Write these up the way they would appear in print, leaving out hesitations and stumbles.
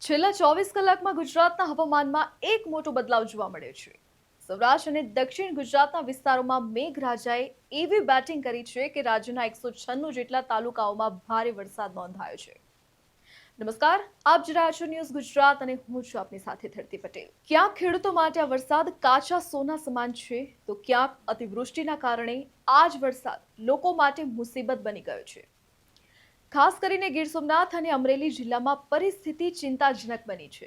છેલ્લા 24 કલાકમાં ગુજરાતના હવામાનમાં એક મોટો બદલાવ જોવા મળ્યો છે. સૌરાષ્ટ્ર અને દક્ષિણ ગુજરાતના વિસ્તારોમાં મેઘરાજાએ એવી બેટિંગ કરી છે કે રાજ્યના 196 જેટલા તાલુકાઓમાં ભારે વરસાદ નોંધાયો છે. નમસ્કાર, આપ જોઈ રહ્યા છો ન્યૂઝ ગુજરાત અને હું છું આપની સાથે ધરતી પટેલ. ક્યાંક ખેડૂતો માટે આ વરસાદ કાચા સોના સમાન છે, તો ક્યાંક અતિવૃષ્ટિના કારણે આ જ વરસાદ લોકો માટે મુસીબત બની ગયો છે. ખાસ કરીને ગીર સોમનાથ અને અમરેલી જિલ્લામાં પરિસ્થિતિ ચિંતાજનક બની છે.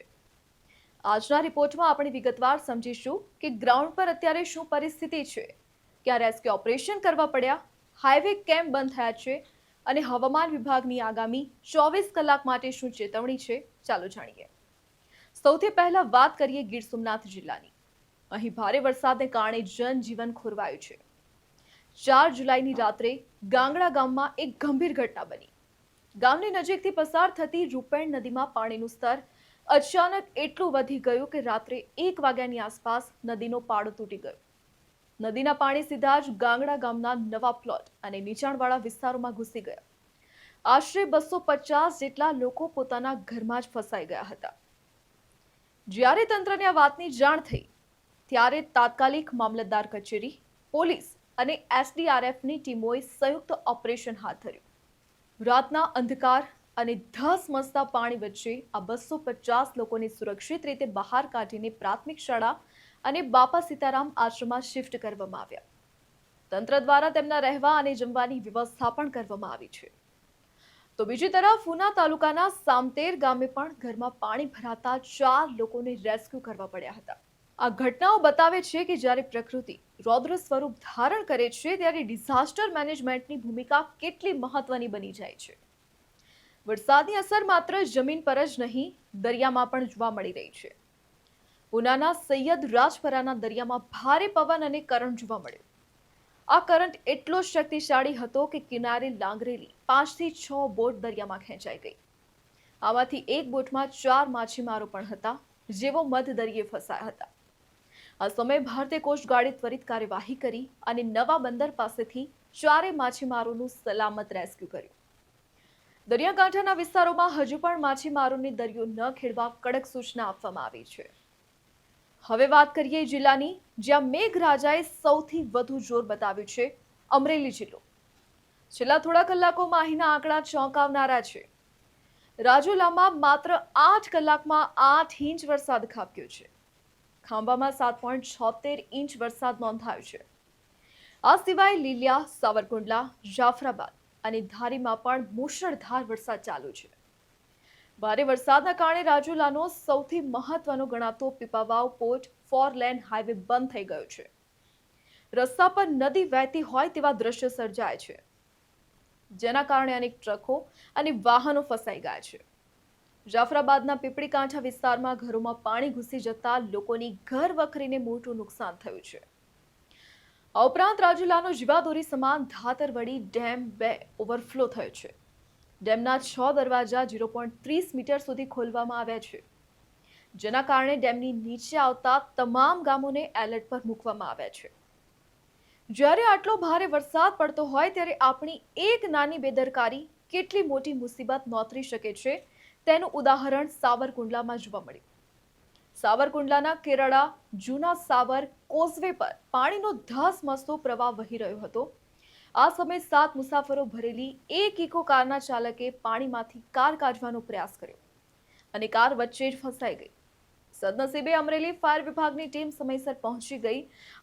આજના રિપોર્ટમાં આપણે વિગતવાર સમજીશું કે ગ્રાઉન્ડ પર અત્યારે શું પરિસ્થિતિ છે, ક્યાં રેસ્ક્યુ ઓપરેશન કરવા પડ્યા, હાઈવે કેમ બંધ થયા છે અને હવામાન વિભાગની આગામી 24 કલાક માટે શું ચેતવણી છે. ચાલો જાણીએ. સૌથી પહેલા વાત કરીએ ગીર સોમનાથ જિલ્લાની. અહીં ભારે વરસાદને કારણે જનજીવન ખોરવાયું છે. 4 જુલાઈની રાત્રે ગાંગડા ગામમાં એક ગંભીર ઘટના બની. ગામની નજીકથી પસાર થતી રૂપેણ નદીમાં પાણીનું સ્તર અચાનક એટલું વધી ગયું કે રાત્રે 1 વાગ્યાની આસપાસ નદીનો પાળો તૂટી ગયો. નદીના પાણી સીધા જ ગાંગડા ગામના નવા પ્લોટ અને નીચાણવાળા વિસ્તારોમાં ઘૂસી ગયા. આશરે 250 જેટલા લોકો પોતાના ઘરમાં જ ફસાઈ ગયા હતા. જ્યારે તંત્રને આ વાતની જાણ થઈ, ત્યારે તાત્કાલિક મામલતદાર કચેરી, પોલીસ અને એસડીઆરએફની ટીમોએ સંયુક્ત ઓપરેશન હાથ ધર્યું. રાતના અંધકાર અને ધસમસતા પાણી વચ્ચે આ 250 લોકોને સુરક્ષિત રીતે બહાર કાઢીને પ્રાથમિક શાળા અને બાપા સીતારામ આશ્રમમાં શિફ્ટ કરવામાં આવ્યા. તંત્ર દ્વારા તેમના રહેવા અને જમવાની વ્યવસ્થા પણ કરવામાં આવી છે. તો બીજી તરફ ઉના તાલુકાના સામતેર ગામે પણ ઘરમાં પાણી ભરાતા 4 લોકોને રેસ્ક્યુ કરવા પડ્યા હતા. આ ઘટનાઓ બતાવે છે કે જ્યારે પ્રકૃતિ રૌદ્ર સ્વરૂપ ધારણ કરે છે, ત્યારે ડિઝાસ્ટર મેનેજમેન્ટની ભૂમિકા કેટલી મહત્વની બની જાય છે. વરસાદની અસર માત્ર જમીન પર જ નહીં, દરિયામાં પણ જોવા મળી રહી છે. ઉનાના સૈયદ રાજપરાના દરિયામાં ભારે પવન અને કરંટ જોવા મળ્યો. આ કરંટ એટલો શક્તિશાળી હતો કે કિનારે લાંગરેલી 5 થી 6 બોટ દરિયામાં ખેંચાઈ ગઈ. આમાંથી એક બોટમાં 4 માછીમારો પણ હતા, જેઓ મધ દરિયે ફસાયા હતા. આ સમયે ભારતીય કોસ્ટગાર્ડે ત્વરિત કાર્યવાહી કરી અને નવા બંદર પાસેથી 4 માછીમારોનું સલામત રેસ્ક્યુ કર્યું. દરિયાકાંઠાના વિસ્તારોમાં હજુ પણ માછીમારોને દરિયો ન ખેડવા કડક સૂચના આપવામાં આવી છે. હવે વાત કરીએ જિલ્લાની, જ્યાં મેઘરાજાએ સૌથી વધુ જોર બતાવ્યું છે, અમરેલી જિલ્લો. છેલ્લા થોડા કલાકોમાં અહીંના આંકડા ચોંકાવનારા છે. રાજુલામાં માત્ર 8 કલાકમાં 8 ઇંચ વરસાદ ખાબક્યો છે. ખાંભામાં 7.76 ઇંચ વરસાદ નોંધાયો છે. આ સિવાય લીલિયા, સાવરકુંડલા, જાફરાબાદ અને ધારીમાં પણ મુશળધાર વરસાદ ચાલુ છે. ભારે વરસાદના કારણે રાજુલાનો સૌથી મહત્વનો ગણાતો પીપાવાવ પોર્ટ 4 લેન હાઈવે બંધ થઈ ગયો છે. રસ્તા પર નદી વહેતી હોય તેવા દ્રશ્ય સર્જાય છે, જેના કારણે અનેક ટ્રકો અને વાહનો ફસાઈ ગયા છે. જાફરાબાદના પીપળી કાંઠા વિસ્તારમાં ઘરોમાં પાણી ઘૂસી જતા લોકોની ઘર વખરીને મોટું નુકસાન થયું છે. આ ઉપરાંત રાજુલાનો જીવાદોરી સમાન ધાતરવડી ડેમ 2 ઓવરફ્લો થયો છે. ડેમના 6 દરવાજા 0.30 મીટર સુધી ખોલવામાં આવ્યા છે, જેના કારણે ડેમની નીચે આવતા તમામ ગામોને એલર્ટ પર મૂકવામાં આવ્યા છે. જ્યારે આટલો ભારે વરસાદ પડતો હોય ત્યારે આપણી એક નાની બેદરકારી કેટલી મોટી મુસીબત નોતરી શકે છે, તેનું ઉદાહરણ સાવરકુંડલામાં જોવા મળ્યું. સાવરકુંડલાના કેરળા જૂના સાવર કોઝવે પર પાણીનો ધસમસતો પ્રવાહ વહી રહ્યો હતો. આ સમયે 7 મુસાફરો ભરેલી એક ઇકો કારના ચાલકે પાણીમાંથી કાર કાઢવાનો પ્રયાસ કર્યો અને કાર વચ્ચે જ ફસાઈ ગઈ. સદનસીબે અમરેલી ફાયર વિભાગની ટીમ સમયસર પહોંચી ગઈ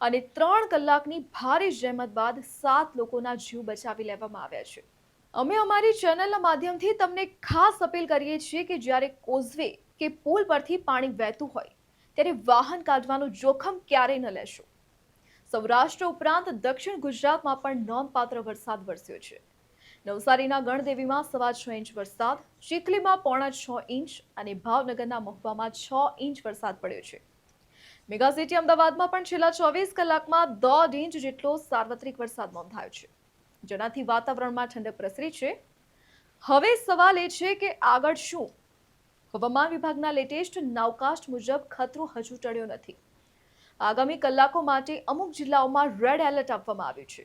અને 3 કલાકની ભારે જહેમત બાદ 7 લોકોના જીવ બચાવી લેવામાં આવ્યા છે. અમે અમારી ચેનલના માધ્યમથી તમને ખાસ અપીલ કરીએ છીએ કે જ્યારે કોઝવે કે પુલ પરથી પાણી વહેતું હોય, ત્યારે વાહન કાઢવાનું જોખમ ક્યારેય ન લેશો. સૌરાષ્ટ્ર ઉપરાંત દક્ષિણ ગુજરાતમાં પણ નોંધપાત્ર વરસાદ વરસ્યો છે. નવસારીના ગણદેવીમાં 6.25 ઇંચ વરસાદ, ચીખલીમાં 6.25 ઇંચ અને ભાવનગરના મહુવામાં 6 ઇંચ વરસાદ પડ્યો છે. મેગાસિટી અમદાવાદમાં પણ છેલ્લા 24 કલાકમાં 1.5 ઇંચ જેટલો સાર્વત્રિક વરસાદ નોંધાયો છે, જેનાથી વાતાવરણમાં ઠંડક પ્રસરી છે. હવે સવાલ એ છે કે આગળ શું? હવામાન વિભાગના લેટેસ્ટ નાઉકાસ્ટ મુજબ ખતરો હજુ ટળ્યો નથી. આગામી કલાકો માટે અમુક જિલ્લાઓમાં રેડ એલર્ટ આપવામાં આવ્યું છે.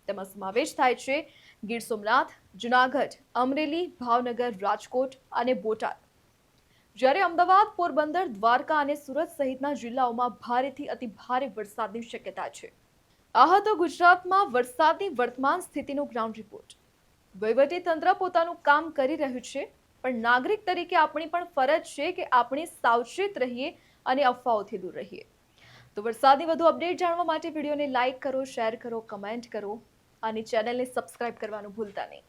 તેમાં સમાવેશ થાય છે ગીર સોમનાથ, જૂનાગઢ, અમરેલી, ભાવનગર, રાજકોટ અને બોટાદ. જ્યારે અમદાવાદ, પોરબંદર, દ્વારકા અને સુરત સહિતના જિલ્લાઓમાં ભારેથી અતિ ભારે વરસાદની શક્યતા છે. આ હતો ગુજરાતમાં વરસાદની વર્તમાન સ્થિતિનો ગ્રાઉન્ડ રિપોર્ટ. વહીવટીતંત્ર પોતાનું કામ કરી રહ્યું છે, પણ નાગરિક તરીકે આપણી પણ ફરજ છે કે આપણે સાવચેત રહીએ અને અફવાઓથી દૂર રહીએ. તો વરસાદની વધુ અપડેટ જાણવા માટે વિડીયોને લાઇક કરો, શેર કરો, કમેન્ટ કરો અને ચેનલને સબસ્ક્રાઇબ કરવાનું ભૂલતા નહીં.